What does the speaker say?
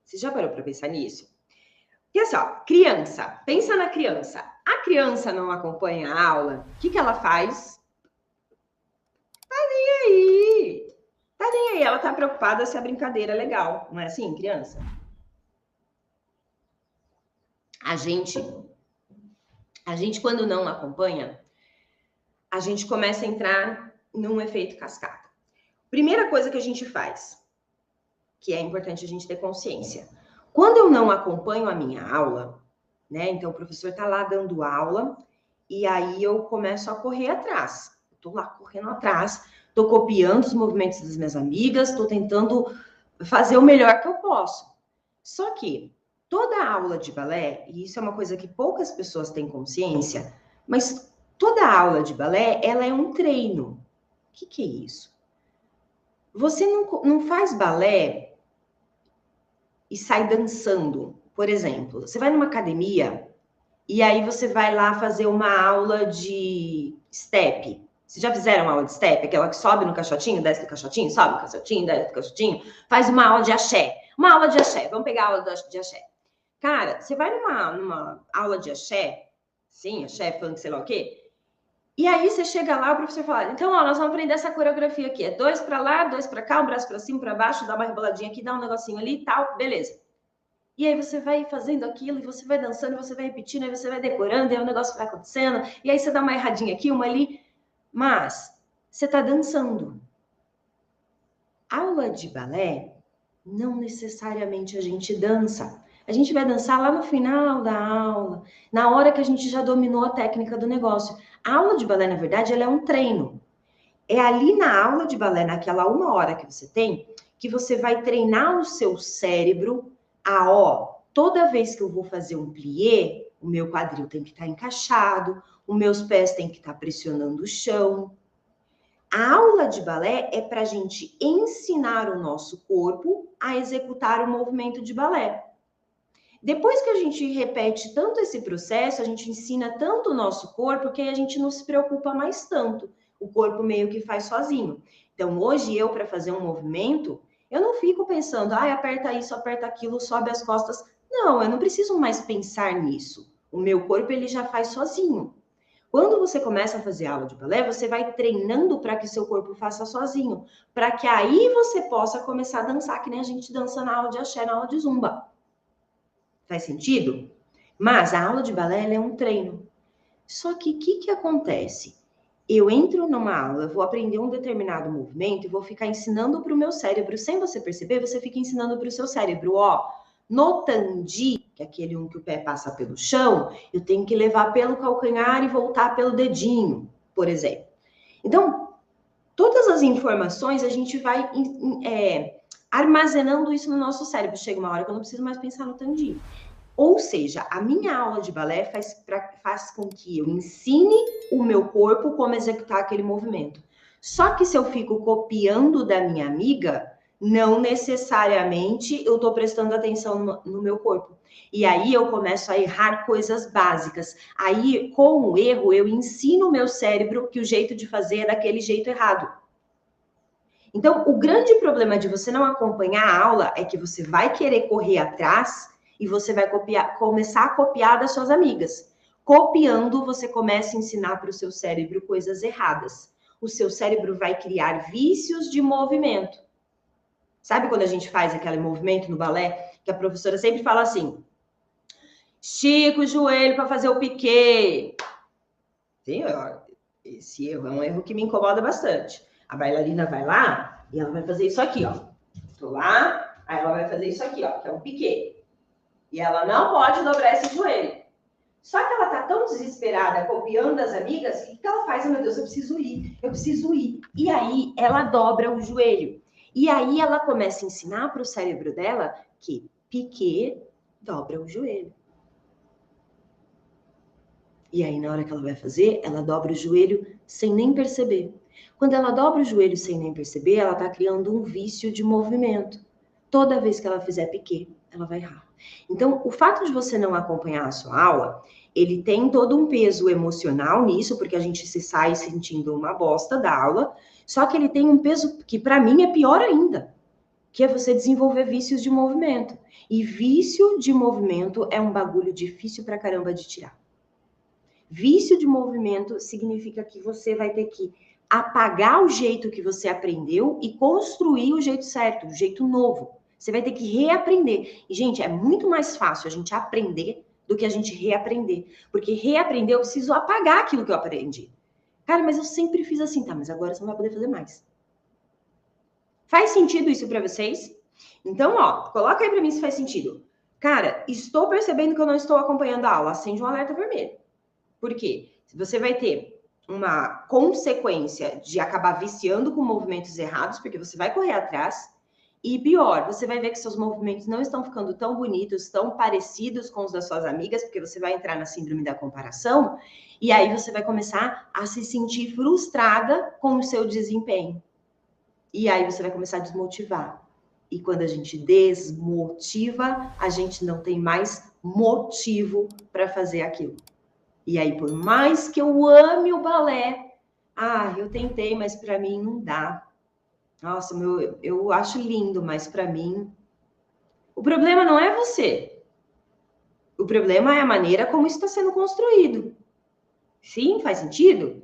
Você já parou para pensar nisso? Porque assim, ó, criança, pensa na criança. A criança não acompanha a aula, o que ela faz? Tá nem aí. Tá nem aí, ela tá preocupada se a brincadeira é legal. Não é assim, criança? A gente, quando não acompanha, a gente começa a entrar num efeito cascata. Primeira coisa que a gente faz, que é importante a gente ter consciência. Quando eu não acompanho a minha aula, né? Então o professor tá lá dando aula e aí eu começo a correr atrás. Tô lá correndo atrás, tô copiando os movimentos das minhas amigas, tô tentando fazer o melhor que eu posso. Só que toda aula de balé, e isso é uma coisa que poucas pessoas têm consciência, mas toda aula de balé, ela é um treino. O que é isso? Você não faz balé e sai dançando. Por exemplo, você vai numa academia e aí você vai lá fazer uma aula de step. Vocês já fizeram aula de step? Aquela que sobe no caixotinho, desce no caixotinho, sobe no caixotinho, desce no caixotinho. Faz uma aula de axé. Uma aula de axé. Vamos pegar a aula de axé. Cara, você vai numa aula de axé, sim, axé, funk, sei lá o quê, e aí você chega lá, o professor fala, então, ó, nós vamos aprender essa coreografia aqui. É 2 para lá, 2 para cá, um braço para cima, para baixo, dá uma reboladinha aqui, dá um negocinho ali e tal, beleza. E aí você vai fazendo aquilo, e você vai dançando, e você vai repetindo, aí você vai decorando, e aí o negócio vai acontecendo, e aí você dá uma erradinha aqui, uma ali. Mas você está dançando. Aula de balé, não necessariamente a gente dança. A gente vai dançar lá no final da aula, na hora que a gente já dominou a técnica do negócio. A aula de balé, na verdade, ela é um treino. É ali na aula de balé, naquela 1 hora que você tem, que você vai treinar o seu cérebro a, ó, toda vez que eu vou fazer um plié, o meu quadril tem que estar encaixado, os meus pés têm que estar pressionando o chão. A aula de balé é para a gente ensinar o nosso corpo a executar o movimento de balé. Depois que a gente repete tanto esse processo, a gente ensina tanto o nosso corpo que a gente não se preocupa mais tanto. O corpo meio que faz sozinho. Então, hoje eu, para fazer um movimento, eu não fico pensando, aperta isso, aperta aquilo, sobe as costas. Não, eu não preciso mais pensar nisso. O meu corpo, ele já faz sozinho. Quando você começa a fazer aula de balé, você vai treinando para que seu corpo faça sozinho, para que aí você possa começar a dançar, que nem a gente dança na aula de axé, na aula de zumba. Faz sentido? Mas a aula de balé é um treino. Só que o que acontece? Eu entro numa aula, vou aprender um determinado movimento e vou ficar ensinando para o meu cérebro. Sem você perceber, você fica ensinando para o seu cérebro, ó, no tandi, que é aquele um que o pé passa pelo chão, eu tenho que levar pelo calcanhar e voltar pelo dedinho, por exemplo. Então, todas as informações a gente vai armazenando isso no nosso cérebro. Chega uma hora que eu não preciso mais pensar no tandi. Ou seja, a minha aula de balé faz com que eu ensine o meu corpo como executar aquele movimento. Só que se eu fico copiando da minha amiga, não necessariamente eu estou prestando atenção no meu corpo. E aí eu começo a errar coisas básicas. Aí, com o erro, eu ensino o meu cérebro que o jeito de fazer é daquele jeito errado. Então, o grande problema de você não acompanhar a aula é que você vai querer correr atrás e você vai começar a copiar das suas amigas. Copiando, você começa a ensinar para o seu cérebro coisas erradas. O seu cérebro vai criar vícios de movimento. Sabe quando a gente faz aquele movimento no balé, que a professora sempre fala assim, estica o joelho para fazer o piqué. Sim, esse erro é um erro que me incomoda bastante. A bailarina vai lá e ela vai fazer isso aqui, ó. Tô lá, aí ela vai fazer isso aqui, ó, que é um piqué. E ela não pode dobrar esse joelho. Só que ela tá tão desesperada, copiando as amigas, que ela faz? Meu Deus, eu preciso ir. E aí ela dobra o joelho. E aí ela começa a ensinar para o cérebro dela que piqué dobra o joelho. E aí, na hora que ela vai fazer, ela dobra o joelho sem nem perceber. Quando ela dobra o joelho sem nem perceber, ela tá criando um vício de movimento. Toda vez que ela fizer piqué, ela vai errar. Então, o fato de você não acompanhar a sua aula, ele tem todo um peso emocional nisso, porque a gente se sai sentindo uma bosta da aula, só que ele tem um peso que para mim é pior ainda, que é você desenvolver vícios de movimento. E vício de movimento é um bagulho difícil pra caramba de tirar. Vício de movimento significa que você vai ter que apagar o jeito que você aprendeu e construir o jeito certo, o jeito novo. Você vai ter que reaprender. E, gente, é muito mais fácil a gente aprender do que a gente reaprender. Porque reaprender, eu preciso apagar aquilo que eu aprendi. Cara, mas eu sempre fiz assim, tá? Mas agora você não vai poder fazer mais. Faz sentido isso para vocês? Então, ó, coloca aí para mim se faz sentido. Cara, estou percebendo que eu não estou acompanhando a aula. Acende um alerta vermelho. Por quê? Você vai ter uma consequência de acabar viciando com movimentos errados, porque você vai correr atrás. E pior, você vai ver que seus movimentos não estão ficando tão bonitos, tão parecidos com os das suas amigas, porque você vai entrar na síndrome da comparação. E aí você vai começar a se sentir frustrada com o seu desempenho. E aí você vai começar a desmotivar. E quando a gente desmotiva, a gente não tem mais motivo para fazer aquilo. E aí, por mais que eu ame o balé, eu tentei, mas para mim não dá. Nossa, eu acho lindo, mas para mim... O problema não é você. O problema é a maneira como isso está sendo construído. Sim, faz sentido?